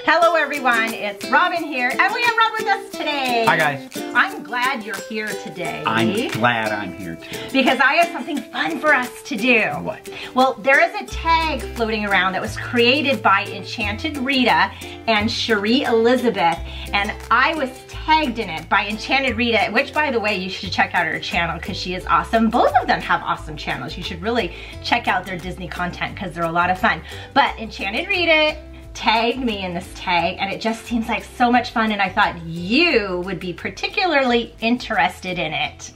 Hello everyone, it's Robin here, and we have Rob with us today. Hi guys. I'm glad you're here today. I'm glad I'm here too. Because I have something fun for us to do. What? Well, there is a tag floating around that was created by Enchanted Rita and Cheri Elisabeth, and I was tagged in it by Enchanted Rita, which by the way, you should check out her channel because she is awesome. Both of them have awesome channels. You should really check out their Disney content because they're a lot of fun. But Enchanted Rita tagged me in this tag, and it just seems like so much fun, and I thought you would be particularly interested in it.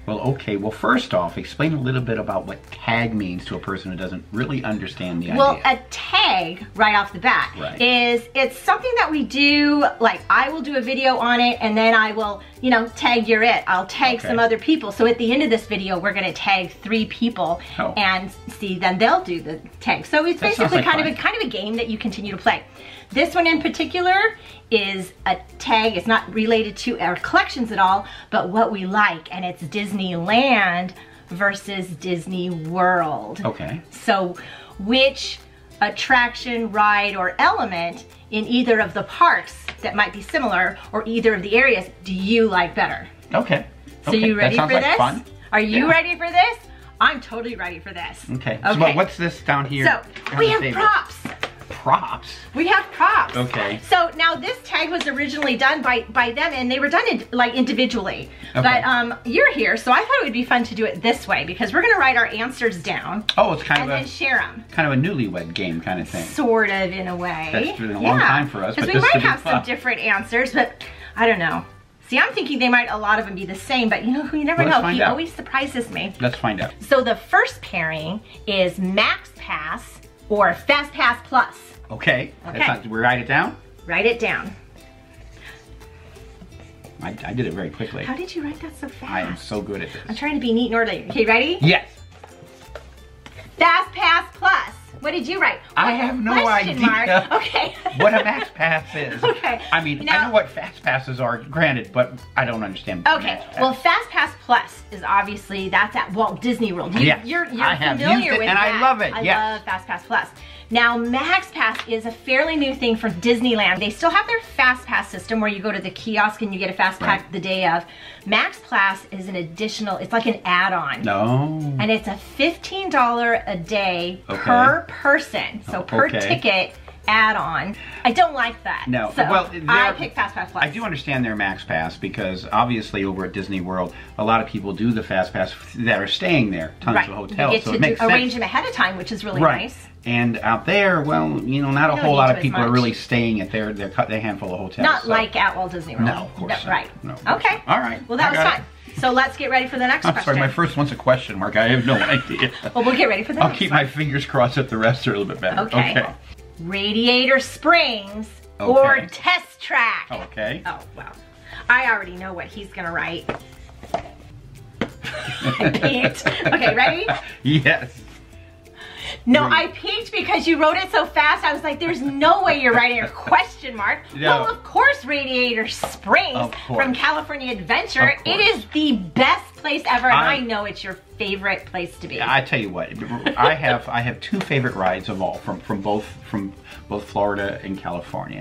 Well, okay. Well, first off, explain a little bit about what tag means to a person who doesn't really understand the idea. Well, a tag, right off the bat, is it's something that we do, like I will do a video on it, and then I will, you know, tag you're it. I'll tag some other people. So at the end of this video, we're going to tag 3 people and see, then they'll do the tag. So it's basically kind of a game that you continue to play. This one in particular is a tag. It's not related to our collections at all, but what we like, and it's Disneyland versus Disney World. Okay. So which attraction, ride, or element in either of the parks that might be similar, or either of the areas, do you like better? Okay. So you ready for this? Fun. Are you ready for this? I'm totally ready for this. Okay. So what's this down here? So we have props. Props? We have props. Okay. So now this tag was originally done by them, and they were done like individually. Okay. But you're here, so I thought it would be fun to do it this way because we're gonna write our answers down. Oh, it's kind of then share them. Kind of a newlywed game kind of thing. Sort of, in a way. That's been a long time for us. Because we might have some different answers, but I don't know. See, I'm thinking they might, a lot of them be the same, but you know, you never know. He always surprises me. Let's find out. So the first pairing is MaxPass or Fastpass Plus. Okay. We write it down? Write it down. I did it very quickly. How did you write that so fast? I am so good at this. I'm trying to be neat and orderly. Okay, ready? Yes. Fastpass Plus. What did you write? I have no idea. Okay. What a MaxPass is. Okay. I mean, I know what Fastpasses are, granted, but I don't understand. Okay. Well, Fastpass Plus is obviously, that's at Walt Disney World. You're familiar with that. And I love it. I love Fastpass Plus. Now, MaxPass is a fairly new thing for Disneyland. They still have their Fastpass system where you go to the kiosk and you get a Fast Pass the day of. MaxPass is an additional, it's like an add-on. No. And it's a $15 a day per person. So per ticket add-on. I don't like that. No. So well, I pick Fastpass Plus. I do understand their MaxPass because obviously over at Disney World, a lot of people do the Fastpass that are staying there. Tons of hotels. You get to arrange them ahead of time, which is really nice. And out there, well, you know, not a whole lot of people are really staying at their handful of hotels. Not like at Walt Disney World. No, of course not. Right. No, okay. All right. Well, that was fun. So let's get ready for the next question. I'm sorry, my first one's a question mark. I have no idea. Well, we'll get ready for the next one. I'll keep my fingers crossed that the rest are a little bit better. Okay. Radiator Springs or Test Track. Okay. Oh, wow. I already know what he's going to write. I peeked. Okay, ready? Yes. No, I peeked because you wrote it so fast. I was like, there's no way you're writing a question mark. No. Well, of course, Radiator Springs from California Adventure. It is the best place ever, and I know it's your favorite place to be. I tell you what, I have 2 favorite rides of all from both Florida and California,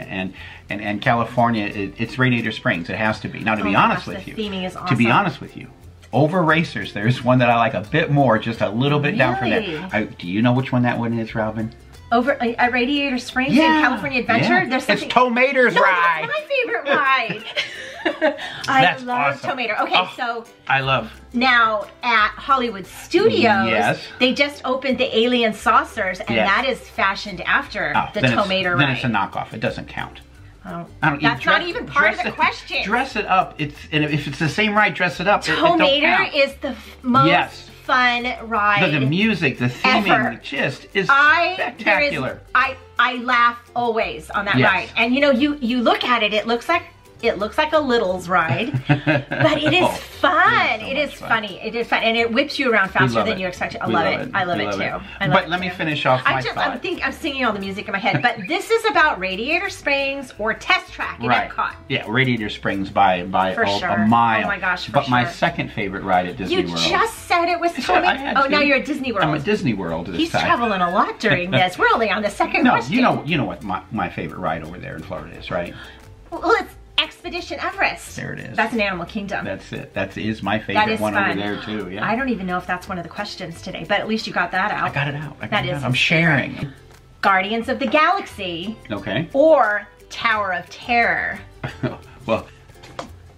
and California, it's Radiator Springs. It has to be. Now, to be honest with you, theming is awesome. To be honest with you, over Racers, there's one that I like a bit more, just a little bit down from there. Do you know which one that one is, Robin? Over at Radiator Springs in California Adventure? There's something... It's Tomater's ride! That's my favorite ride! I love Tomater. Okay, so... I love... Now, at Hollywood Studios, they just opened the Alien Saucers, and that is fashioned after the Tomater ride. Then it's a knockoff. It doesn't count. That's not even part of the question. Dress it up. And if it's the same ride, dress it up. Tomater is the most fun ride. The music, the theming, just is spectacular. I laugh always on that ride. And you know, you look at it, it looks like It looks like a Littles ride, but it is fun. It is funny. It is fun, and it whips you around faster than you expect. I love it. I love it too. But let me finish off my thought. I'm singing all the music in my head, but this is about Radiator Springs or Test Track in Epcot. Yeah, Radiator Springs by a mile. Oh my gosh, But my second favorite ride at Disney World. You just said it was Tommy. Oh, now you're at Disney World. I'm at Disney World this time. He's traveling a lot during this. We're only on the second question. You know what my favorite ride over there in Florida is, right? Well, it's Expedition Everest. There it is. That's an Animal Kingdom. That's it. That is my favorite one over there too. Yeah. I don't even know if that's one of the questions today, but at least you got that out. I got it out. I'm sharing. Guardians of the Galaxy. Okay. Or Tower of Terror. Well,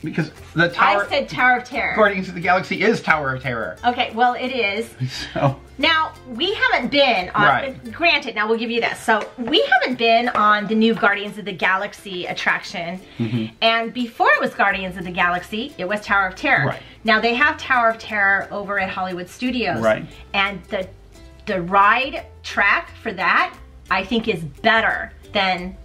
because the Tower... I said Tower of Terror. Guardians of the Galaxy is Tower of Terror. Okay, well it is. So... Now, we haven't been on... Granted, now we'll give you this. So, we haven't been on the new Guardians of the Galaxy attraction. And before it was Guardians of the Galaxy, it was Tower of Terror. Right. Now, they have Tower of Terror over at Hollywood Studios. Right. And the ride track for that, I think, is better than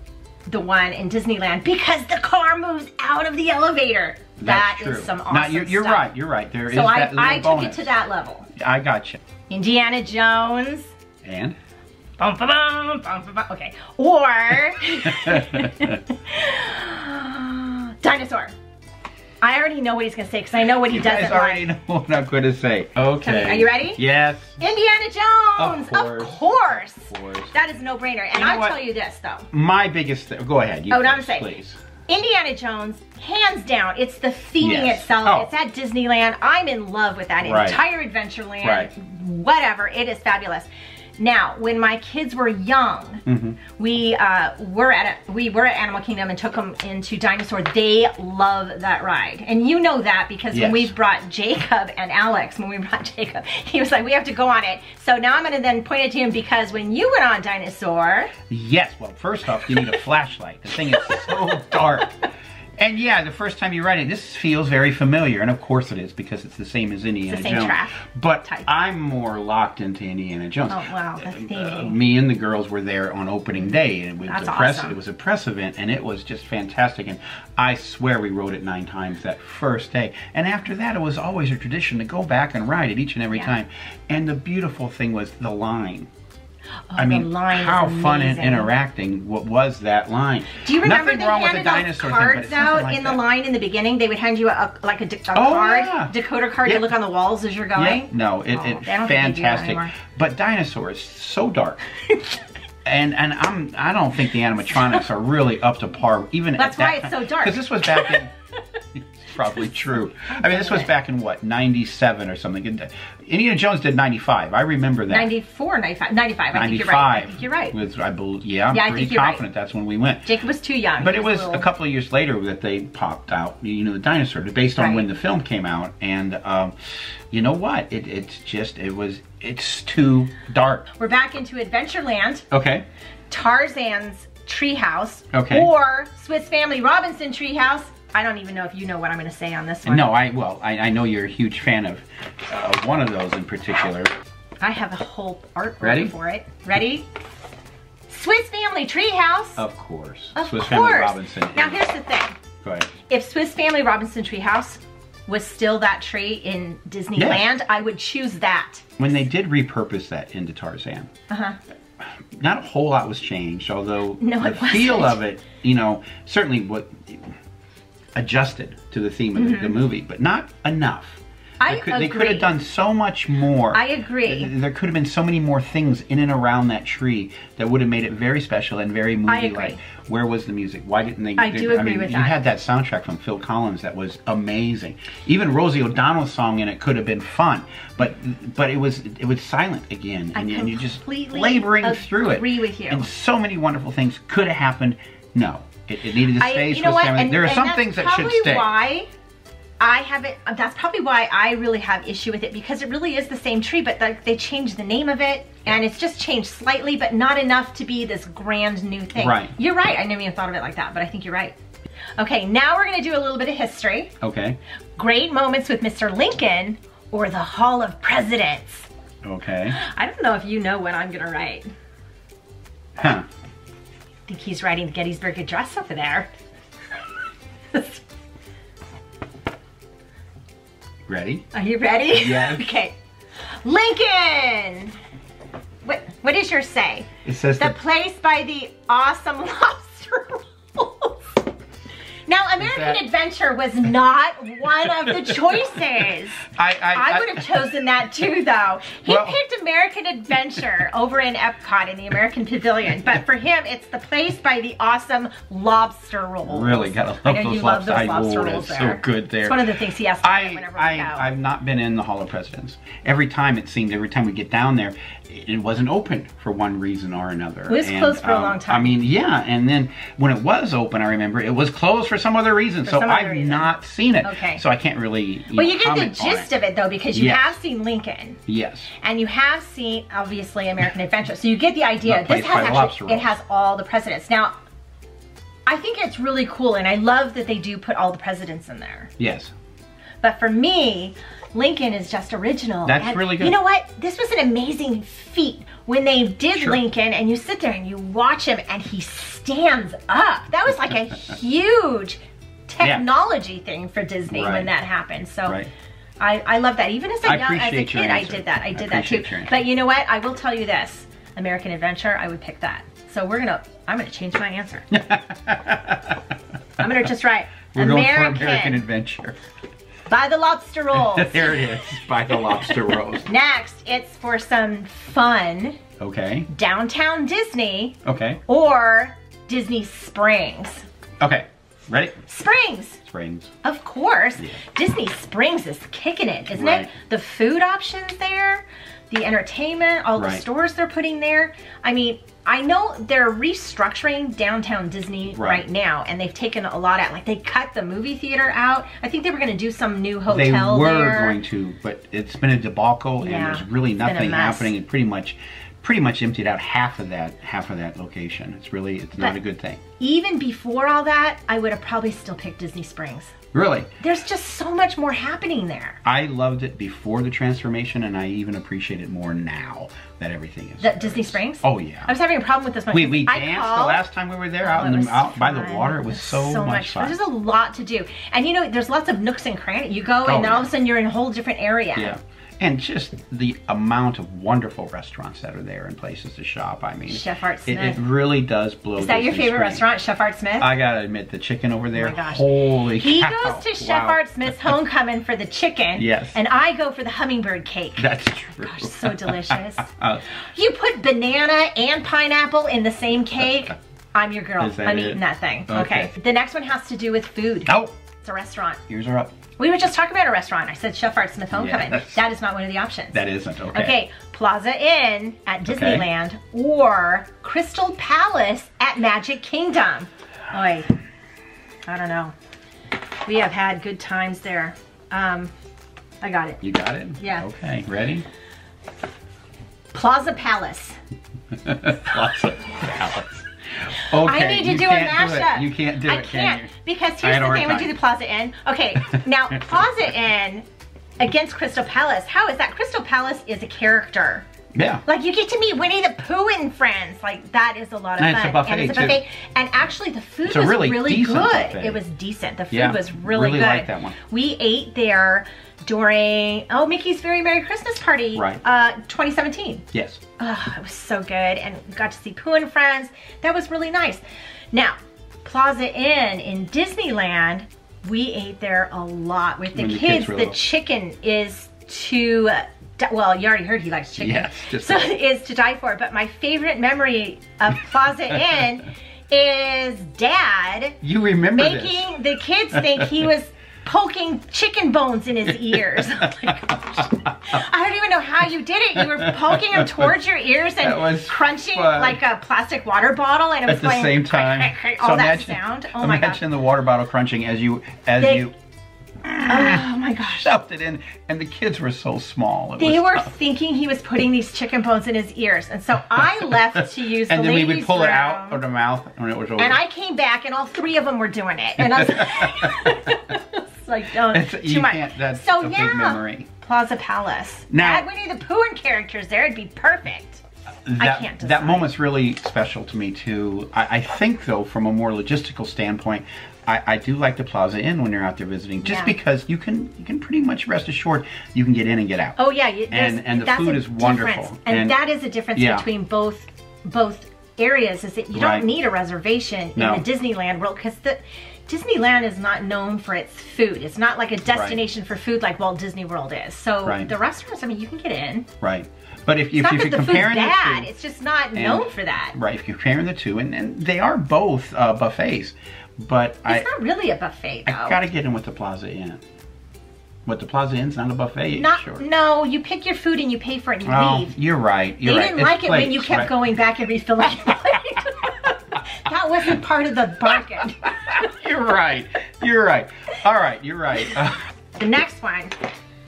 the one in Disneyland because the car moves out of the elevator. That is some awesome stuff. You're right. You're right. There is that little bonus. I took it to that level. I got you. Indiana Jones. And? Okay. Or Dinosaur. I already know what he's gonna say because I know what he doesn't like. I already know what I'm gonna say. Okay. Are you ready? Yes. Indiana Jones. Of course. That is a no-brainer. And I'll tell you this though. My biggest thing. Go ahead. You I'm saying. Please. Indiana Jones, hands down, it's the theming itself. It's at Disneyland. I'm in love with that entire Adventureland. Whatever, it is fabulous. Now, when my kids were young, we were at Animal Kingdom and took them into Dinosaur. They love that ride, and you know that because when we brought Jacob and Alex, he was like, "We have to go on it." So now I'm going to then point it to him because when you went on Dinosaur, yes. Well, first off, you need a flashlight. The thing is so dark. And yeah, the first time you ride it, this feels very familiar, and of course it is because it's the same as Indiana Jones. Track. But I'm more locked into Indiana Jones. Oh wow, that's theming. Me and the girls were there on opening day, and it was awesome. It was a press event, and it was just fantastic. And I swear we rode it 9 times that first day. And after that, it was always a tradition to go back and ride it each and every time. And the beautiful thing was the line. I mean, how fun and interacting was that line. Do you remember they handed out cards out in the line in the beginning? They would hand you a decoder card to look on the walls as you're going? Yeah. No, it's fantastic. But Dinosaur is so dark. And I don't think the animatronics are really up to par even at that time. That's why it's so dark. Because this was back in... Probably true. I mean, this was back in what, 97 or something. Indiana Jones did 95. I remember that. 94, 95. 95. I think you're right. I think you're right. I'm pretty confident that's when we went. Jacob was too young. But it was a couple of years later that they popped out, you know, the Dinosaur, based on when the film came out. And you know what? It's too dark. We're back into Adventureland. Okay. Tarzan's Treehouse. Okay. Or Swiss Family Robinson Treehouse. I don't even know if you know what I'm going to say on this one. No, I know you're a huge fan of one of those in particular. I have a whole artwork for it. Ready? Swiss Family Treehouse. Of course. Swiss Family Robinson. Now here's the thing. Go ahead. If Swiss Family Robinson Treehouse was still that tree in Disneyland, I would choose that. When they did repurpose that into Tarzan, not a whole lot was changed, although the feel of it, you know, certainly what adjusted to the theme of the movie, but not enough. They could have done so much more. I agree. There could have been so many more things in and around that tree that would have made it very special and very movie-like. Where was the music? Why didn't they? I do agree with that. You had that soundtrack from Phil Collins that was amazing. Even Rosie O'Donnell's song in it could have been fun, but it was silent again, and you're just laboring through it. I agree with you. And so many wonderful things could have happened. No, it needed to stay. There are some things that should stay. That's probably why I really have issue with it, because it really is the same tree, but they changed the name of it, and it's just changed slightly, but not enough to be this grand new thing. Right. You're right. I never even thought of it like that, but I think you're right. Okay, now we're gonna do a little bit of history. Okay. Great moments with Mr. Lincoln or the Hall of Presidents. Okay. I don't know if you know what I'm gonna write. Huh. I think he's writing the Gettysburg Address over there. Ready? Are you ready? Yes. Okay. Lincoln! What does yours say? It says the place by the awesome lobster rolls. Now, American Adventure was not one of the choices. I would have chosen that too, though. He picked American Adventure over in Epcot in the American Pavilion, but for him, it's the place by the awesome lobster rolls. Really, gotta love those lobster rolls. It's so good there. It's one of the things he has to do whenever we go. I've not been in the Hall of Presidents. Every time it seemed, every time we get down there, it wasn't open for one reason or another. It was closed for a long time. I mean, yeah, and then when it was open, I remember it was closed for some other reason. So I've not seen it. Okay. So I can't really. Well, you get the gist of it though, because you have seen Lincoln. Yes. And you have seen obviously American Adventure, so you get the idea. This has actually, it has all the presidents. Now, I think it's really cool, and I love that they do put all the presidents in there. Yes. But for me, Lincoln is just original. That's really good. You know what? This was an amazing feat when they did Lincoln, and you sit there and you watch him and he stands up. That was like a huge technology thing for Disney when that happened. So I love that. Even as a kid, I did that. I did that too. But you know what? I will tell you this. American Adventure, I would pick that. So I'm gonna change my answer. I'm gonna just write American Adventure. By the lobster rolls. There it is, by the lobster rolls. Next, it's for some fun. Okay. Downtown Disney. Okay. Or Disney Springs. Okay, ready? Springs. Springs. Of course. Yeah. Disney Springs is kicking it, isn't it? The food options there, the entertainment, all the stores they're putting there. I mean, I know they're restructuring downtown Disney right now, and they've taken a lot out. Like, they cut the movie theater out. I think they were going to do some new hotel there. They were going to, but it's been a debacle, and there's really nothing happening. It pretty much emptied out half of that location. It's not a good thing. Even before all that, I would have probably still picked Disney Springs. Really? There's just so much more happening there. I loved it before the transformation, and I even appreciate it more now that everything is. Disney Springs? Oh yeah. I was having a problem with this one. We danced the last time we were there out by the water. It was so much fun. There's a lot to do, and you know, there's lots of nooks and crannies. You go, and then all of a sudden you're in a whole different area. Yeah. And just the amount of wonderful restaurants that are there and places to shop. I mean, Chef Art Smith. It really does blow. Is that your favorite restaurant, Chef Art Smith? I gotta admit, the chicken over there. Oh my gosh. Holy cow. He goes to Chef Art Smith's Homecoming for the chicken. Yes. And I go for the hummingbird cake. That's true. Gosh, so delicious. You put banana and pineapple in the same cake. I'm your girl. I'm eating that thing. Okay. The next one has to do with food. Oh. It's a restaurant. Ears are up. We were just talking about a restaurant. I said Chef Art Smith Homecoming. Yes. That is not one of the options. That isn't, okay. Okay, Plaza Inn at Disneyland or Crystal Palace at Magic Kingdom. Oy, I don't know. We have had good times there. I got it. You got it? Yeah. Okay, ready? Plaza Palace. Plaza Palace. Okay, I need to do a mashup. You can't do it, can you? Because here's the thing, we do the Plaza Inn. Okay, now Plaza Inn against Crystal Palace. How is that? Crystal Palace is a character. Yeah. Like, you get to meet Winnie the Pooh and friends. Like, that is a lot of fun. It's a buffet, and it's a buffet. And actually, the food was really good. Buffet. It was decent. The food was really good. Liked that one. We ate there during Mickey's Very Merry Christmas Party, 2017. Yes. Oh, it was so good, and got to see Pooh and friends. That was really nice. Now, Plaza Inn in Disneyland, we ate there a lot with the kids. The chicken is to, well, you already heard he likes chicken. Yes. So it is to die for. But my favorite memory of Plaza Inn is Dad. You remember making the kids think he was poking chicken bones in his ears. Oh my gosh. I don't even know how you did it. You were poking them towards your ears and crunching like a plastic water bottle, and it was at the same time. All that sound. Oh my gosh. Imagine the water bottle crunching as you oh my gosh. Stuffed it in, and the kids were so small. They were thinking he was putting these chicken bones in his ears, and so I left to use the ladies' room. And then we would pull it out of the mouth when it was over. And I came back, and all three of them were doing it. And I was like, oh, too much. That's a big memory. Plaza Palace. Now, add Winnie the Pooh and characters there, it'd be perfect. I can't decide. That moment's really special to me too. I think though, from a more logistical standpoint, I do like the Plaza Inn when you're out there visiting, just because you can pretty much rest assured you can get in and get out. Oh yeah, and the food is wonderful. And that is the difference between both areas, is that you don't need a reservation in the Disneyland world, because Disneyland is not known for its food. It's not like a destination for food like Walt Disney World is. So the restaurants, I mean, you can get in. Right. But if you're comparing the two, it's just not known for that. Right. If you're comparing the two, and they are both buffets, but it's not really a buffet though. I gotta get in with the Plaza Inn. What, the Plaza Inn's not a buffet? No, you pick your food and you pay for it and you leave. You're right. They didn't like it when you kept going back and refilling your plate. That wasn't part of the bargain. You're right. You're right. All right, you're right. The next one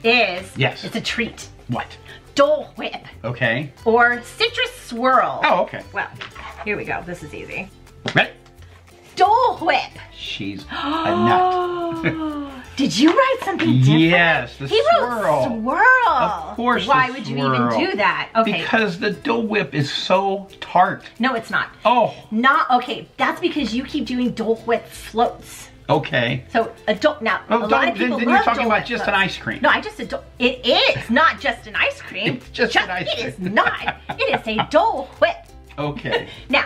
is, it's a treat. What? Dole Whip. Okay. Or Citrus Swirl. Oh, okay. Well, here we go. This is easy. Ready? Dole Whip. She's a nut. Did you write something different? Yes, the Swirl. Wrote Swirl. Of course. Why would you even do that? Okay. Because the Dole Whip is so tart. No, it's not. Oh. Okay, that's because you keep doing Dole Whip floats. Okay. So a lot of people then love you're talking Dole about Whip just floats. an ice cream. No, it is not just an ice cream. It's just an ice cream. It is not. It is a Dole Whip. Okay. Now,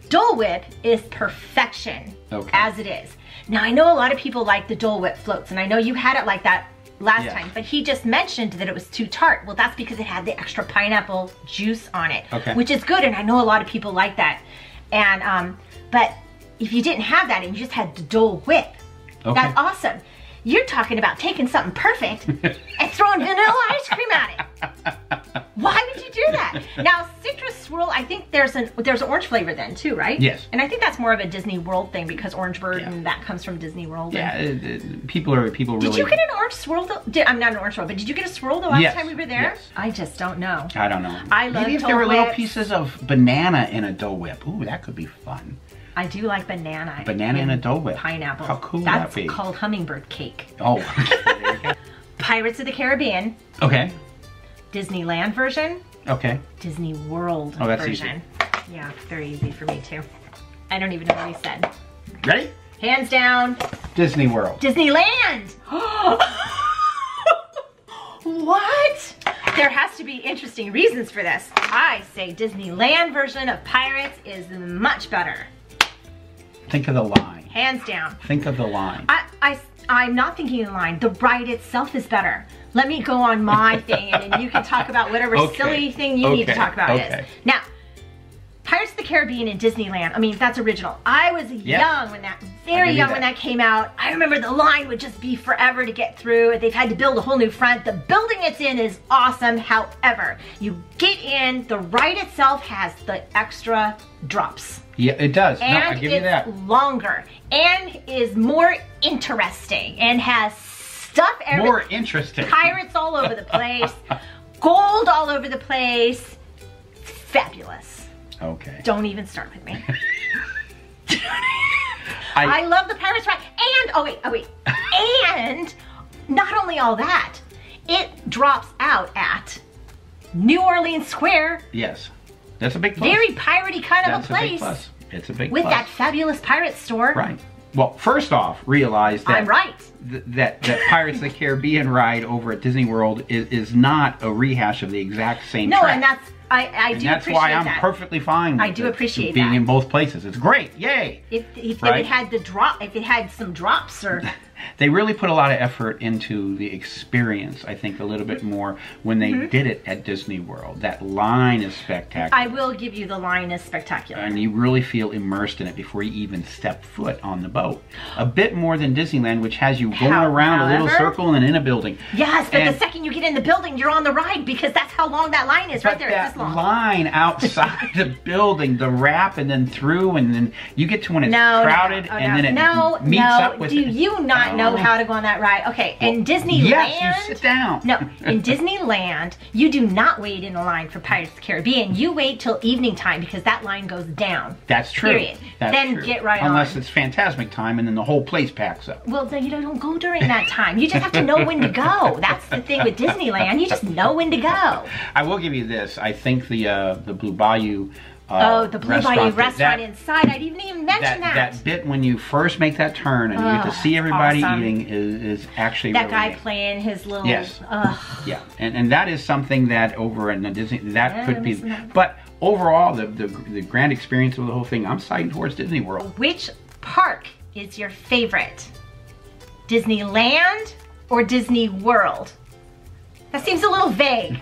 Dole Whip is perfection as it is. Now, I know a lot of people like the Dole Whip floats, and I know you had it like that last time, but he just mentioned that it was too tart. Well, that's because it had the extra pineapple juice on it, which is good, and I know a lot of people like that. And but if you didn't have that and you just had the Dole Whip, that's awesome. You're talking about taking something perfect and throwing vanilla ice cream at it. Why would you do that? Now, Citrus Swirl, I think there's an orange flavor then too, right? Yes. And I think that's more of a Disney World thing, because Orange Bird and that comes from Disney World. Yeah, people really. Did you get an orange swirl? I'm not an orange swirl, but did you get a swirl the last time we were there? Yes. I just don't know. I don't know. I love Maybe if there were little pieces of banana in a Dole Whip. Ooh, that could be fun. I do like banana. Banana in a Dole Whip. Pineapple. How cool would that be? That's called hummingbird cake. Oh, there you go. Pirates of the Caribbean. Okay. Disneyland version. Okay. Disney World version. Easy. Yeah, very easy for me too. I don't even know what he said. Ready? Hands down. Disney World. Disneyland. What? There has to be interesting reasons for this. I say Disneyland version of Pirates is much better. Think of the line. Hands down. Think of the line. I'm not thinking of the line. The ride itself is better. Let me go on my thing, and then you can talk about whatever silly thing you need to talk about is. Now, Pirates of the Caribbean in Disneyland, I mean, that's original. I was young when that, very young when that came out. I remember the line would just be forever to get through. They've had to build a whole new front. The building it's in is awesome. However, you get in, the ride itself has the extra drops. Yeah, it does. And no, I give you that. it's longer and is more interesting and has stuff everywhere. More interesting. Pirates all over the place. Gold all over the place. Fabulous. Okay. Don't even start with me. I love the Pirates ride. And, oh wait. And not only all that, it drops out at New Orleans Square. Yes. That's a big plus. Very piratey kind of a place. That's a big plus. It's a big plus. With that fabulous pirate store. Right. Well, first off, realize that I'm right. that Pirates of the Caribbean ride over at Disney World is not a rehash of the exact same track. And that's I do appreciate that. That's why I'm perfectly fine with I do appreciate being that. in both places. It's great. Yay. If it had if it had some drops or they really put a lot of effort into the experience, I think, a little bit more when they did it at Disney World. That line is spectacular. I will give you the line is spectacular. And you really feel immersed in it before you even step foot on the boat. A bit more than Disneyland, which has you going around a little circle and then in a building. Yes, but the second you get in the building, you're on the ride because that's how long that line is right there. That line outside the building, the wrap and then through, and then you get to when it's crowded and then it meets up with... Do you not know how to go on that ride? Okay, in Disneyland... Yes, you sit down. No, in Disneyland, you do not wait in a line for Pirates of the Caribbean. You wait till evening time because that line goes down. That's true. Period. Then get right on. Unless it's Fantasmic time and then the whole place packs up. Well, then you don't go during that time. You just have to know when to go. That's the thing with Disneyland. You just know when to go. I will give you this. I think think the Blue Bayou. The Blue Bayou restaurant inside. I didn't even mention that. That bit when you first make that turn and you get to see everybody eating is actually that really guy neat. playing his little. Yes. Yeah, and that is something that over in the Disney could be. But overall, the grand experience of the whole thing, I'm siding towards Disney World. Which park is your favorite? Disneyland or Disney World? That seems a little vague.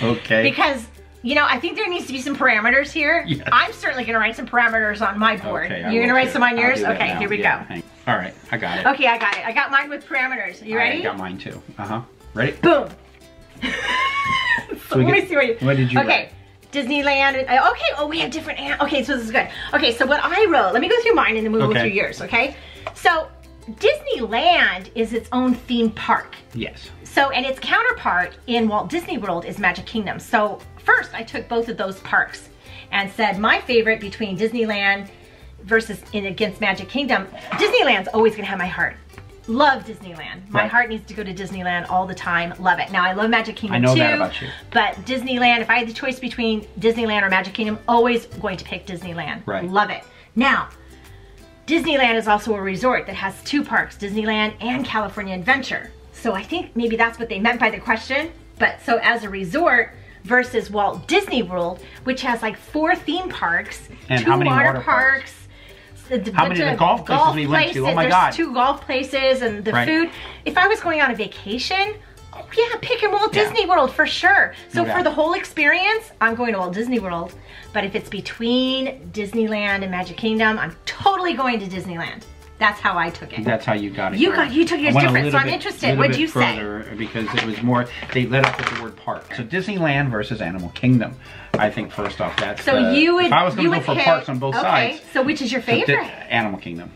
Okay. Because, you know, I think there needs to be some parameters here. Yes. I'm certainly going to write some parameters on my board. Okay, You're going to write some on yours? Okay, here we go. All right, I got it. Okay, I got it. I got mine with parameters. You ready? I got mine too. Ready? Boom. So let me see what did you write? Disneyland. Okay, oh, we have different. Okay, so this is good. Okay, so what I wrote, let me go through mine and then we'll go through yours, okay? So Disneyland is its own theme park. Yes. So, and its counterpart in Walt Disney World is Magic Kingdom. So first I took both of those parks and said my favorite between Disneyland versus against Magic Kingdom. Disneyland's always gonna have my heart. Love Disneyland. My heart needs to go to Disneyland all the time. Love it. Now I love Magic Kingdom too. I know that about you. But Disneyland, if I had the choice between Disneyland or Magic Kingdom, always going to pick Disneyland. Right. Love it. Now, Disneyland is also a resort that has two parks, Disneyland and California Adventure. So I think maybe that's what they meant by the question. But so as a resort versus Walt Disney World, which has like 4 theme parks, and 2 water parks. How many of the golf places we went to? Oh my God. There's 2 golf places and the food. If I was going on a vacation, oh yeah, picking Walt Disney World for sure. So for the whole experience, I'm going to Walt Disney World. But if it's between Disneyland and Magic Kingdom, I'm totally going to Disneyland. That's how I took it. That's how you got it. You took yours different, so I'm interested. What'd you say? Because it was more, they led up with the word park. So Disneyland versus Animal Kingdom. I think first off, that's so you would. If I was going to go for parks on both sides. So which is your favorite? Animal Kingdom.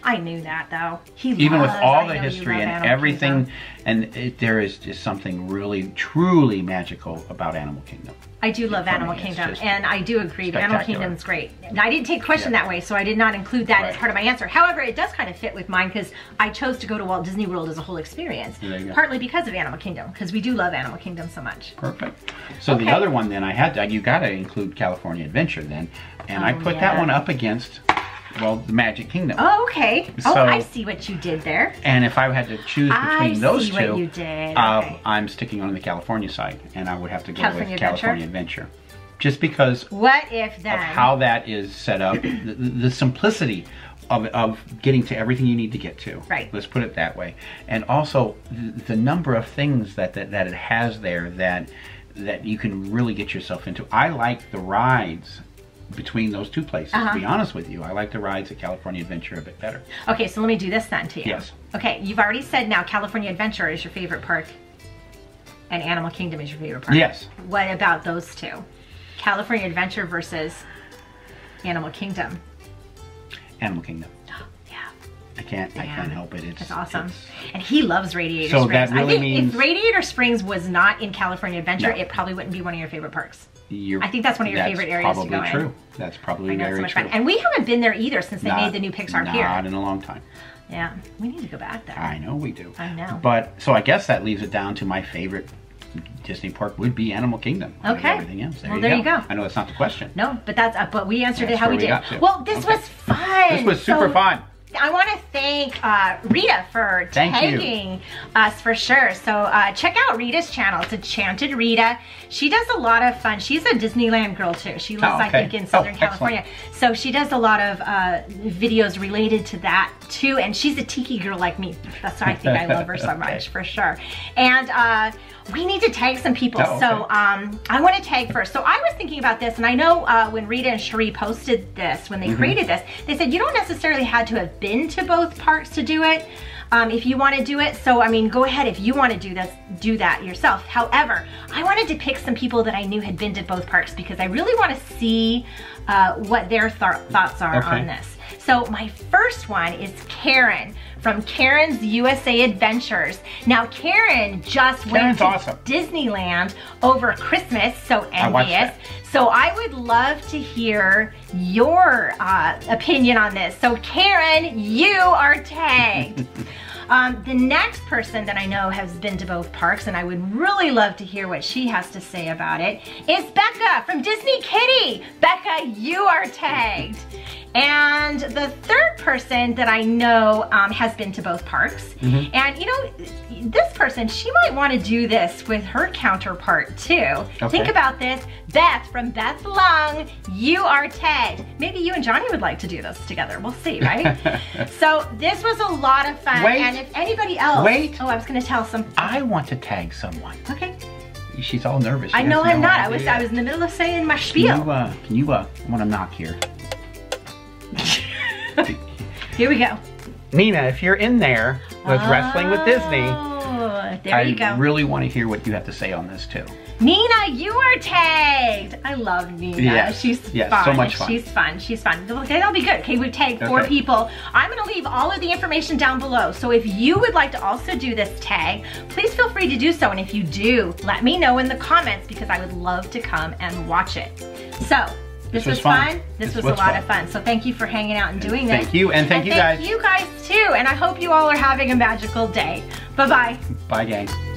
I knew that though. Even with all the history and everything, and there is just something really, truly magical about Animal Kingdom. I do love Animal Kingdom, and I do agree. Animal Kingdom's great. I didn't take question that way, so I did not include that as part of my answer. However, it does kind of fit with mine because I chose to go to Walt Disney World as a whole experience, partly because of Animal Kingdom, because we do love Animal Kingdom so much. Perfect. So the other one then I had to, you got to include California Adventure then, and I put that one up against, well, the Magic Kingdom. Oh, okay. So, I see what you did there. And if I had to choose between those two, what you did. I'm sticking on the California side, and I would have to go with California Adventure. Just because of how that is set up, the simplicity of getting to everything you need to get to. Right. Let's put it that way. And also the number of things that it has there that you can really get yourself into. I like the rides between those two places, to be honest with you. I like the rides at California Adventure a bit better. Okay, so let me do this then to you. Yes. Okay, you've already said now California Adventure is your favorite park and Animal Kingdom is your favorite park. Yes. What about those two? California Adventure versus Animal Kingdom. Animal Kingdom. Yeah. I can't help it. It's awesome. And he loves Radiator Springs. That really means if Radiator Springs was not in California Adventure, it probably wouldn't be one of your favorite parks. I think that's one of your favorite areas to go in. That's probably true. That's probably very true. And we haven't been there either since they made the new Pixar Pier. Not in a long time. Yeah, we need to go back there. I know we do. I know. But, so I guess that leaves it down to my favorite Disney park would be Animal Kingdom. Okay. Everything else. There you go. I know that's not the question. No, but we answered it how we did. Well, this was fun. This was super fun. I want to thank Rita for tagging us for sure. So check out Rita's channel. It's Enchanted Rita. She does a lot of fun. She's a Disneyland girl too. She lives, I think, in Southern California. So she does a lot of videos related to that too. And she's a tiki girl like me. That's why I think I love her so much, for sure. And we need to tag some people. So I want to tag first. So I was thinking about this, and I know when Rita and Cheri posted this, when they created this, they said you don't necessarily have to have been to both parks to do it if you want to do it. So I mean, go ahead if you want to do that yourself. However, I wanted to pick some people that I knew had been to both parks because I really want to see what their thoughts are on this. So my first one is Karen from Karen's USA Adventures. Now Karen just went to Disneyland over Christmas, so envious. So I would love to hear your opinion on this. So Karen, you are tagged. The next person that I know has been to both parks, and I would really love to hear what she has to say about it, is Becca from Disney Kitty. Becca, you are tagged. And the third person that I know has been to both parks. And you know, this person, she might want to do this with her counterpart too. Think about this. Beth from Beth Lung, you are tagged. Maybe you and Johnny would like to do this together. We'll see, right? So this was a lot of fun. And if anybody else... Oh, I was going to tell some... I want to tag someone. Okay. She's all nervous. I know I'm not. I was in the middle of saying my spiel. Can you I want to knock here. Here we go. Nina, if you're in there with Wrestling with Disney, there you go. I really want to hear what you have to say on this too. Nina, you are tagged. I love Nina. Yes. She's fun. So much fun. She's fun. She's fun. Okay, that'll be good. Okay, we've tagged 4 people. I'm going to leave all of the information down below. So if you would like to also do this tag, please feel free to do so. And if you do, let me know in the comments because I would love to come and watch it. So. This was fun. This was a lot of fun. So thank you for hanging out and doing this. Thank you, and thank you guys. Thank you guys too. And I hope you all are having a magical day. Bye-bye. Bye, gang.